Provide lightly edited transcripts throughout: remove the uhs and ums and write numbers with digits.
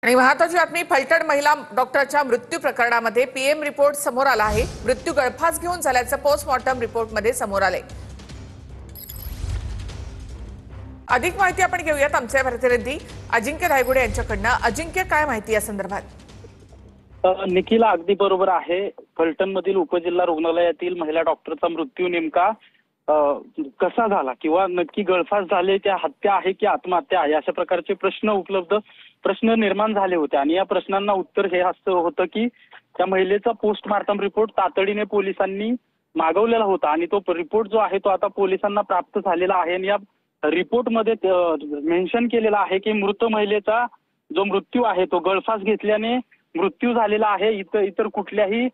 आणि महत्वाची बातमी, फलटण महिला डॉक्टरच्या मृत्यू प्रकरणामध्ये पीएम रिपोर्ट समोर आला आहे। मृत्यू गळफास घेऊन झाल्याचं पोस्टमॉर्टम रिपोर्टमध्ये समोर आलंय। अधिक माहिती आपण घेऊयात आमचे प्रतिनिधी अजिंक्य धायगुडे यांच्याकडनं। अजिंक्य, काय माहिती या संदर्भात? निखिला अगदी बरोबर आहे। फलटण मधील उपजिल्हा रुग्णालयातील महिला डॉक्टरचा मृत्यू नेमका कसा झाला किंवा नक्की गळफास झाले, त्या हत्या आहे की आत्महत्या आहे, अशा प्रकारचे प्रश्न निर्माण झाले होते। आणि या प्रश्नांना उत्तर हे असं होतं की त्या महिलेचा पोस्टमॉर्टम रिपोर्ट तातडीने पोलिसांनी मागवलेला होता आणि तो रिपोर्ट जो आहे तो आता पोलिसांना प्राप्त झालेला आहे। आणि या रिपोर्टमध्ये मेन्शन केलेलं आहे की मृत महिलेचा जो मृत्यू आहे तो गळफास घेतल्याने मृत्यू झालेला आहे। इतर कुठल्याही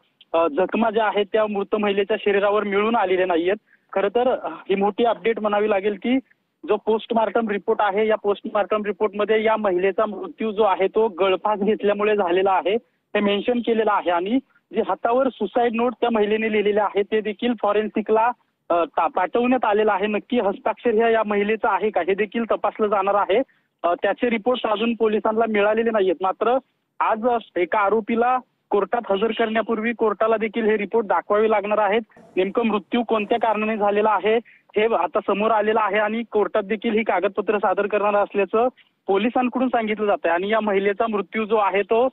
जखमा ज्या आहेत त्या मृत महिलेच्या शरीरावर मिळून आलेल्या नाहीयेत। खरं तर ही मोठी अपडेट म्हणावी लागेल की जो पोस्टमॉर्टम रिपोर्ट आहे, या पोस्टमॉर्टम रिपोर्टमध्ये या महिलेचा मृत्यू जो आहे तो गळफास घेतल्यामुळे झालेला आहे हे मेन्शन केलेलं आहे। आणि जे हातावर सुसाईड नोट त्या महिलेने लिहिलेले आहे ते देखील फॉरेन्सिकला पाठवण्यात आलेलं आहे। नक्की हस्ताक्षर या महिलेचं आहे का हे देखील तपासलं जाणार आहे। त्याचे रिपोर्ट अजून पोलिसांना मिळालेले नाहीयेत। मात्र आज एका आरोपीला कोर्टात हजर करण्यापूर्वी कोर्टाला देखील हे रिपोर्ट दाखवावे लागणार आहेत। नेमकं मृत्यू कोणत्या कारणाने झालेला आहे हे आता समोर आलेलं आहे आणि कोर्टात देखील ही कागदपत्र सादर करणार असल्याचं पोलिसांकडून सांगितलं जात आहे। आणि या महिलेचा मृत्यू जो आहे तो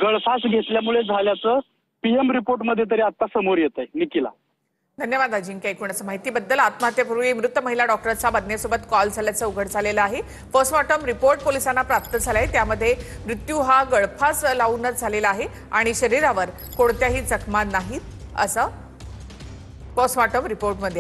गळफास घेतल्यामुळे झाल्याचं पीएम रिपोर्टमध्ये तरी आता समोर येत आहे। निखिला, धन्यवाद अजिंक्य, एकूणच माहितीबद्दल। आत्महत्येपूर्वी मृत महिला डॉक्टरचा बदनेसोबत कॉल झाल्याचं उघड झालेलं आहे। पोस्टमॉर्टम रिपोर्ट पोलिसांना प्राप्त झालाय, त्यामध्ये मृत्यू हा गळफास लावूनच झालेला आहे आणि शरीरावर कोणत्याही जखमा नाहीत असं पोस्टमॉर्टम रिपोर्टमध्ये आहे।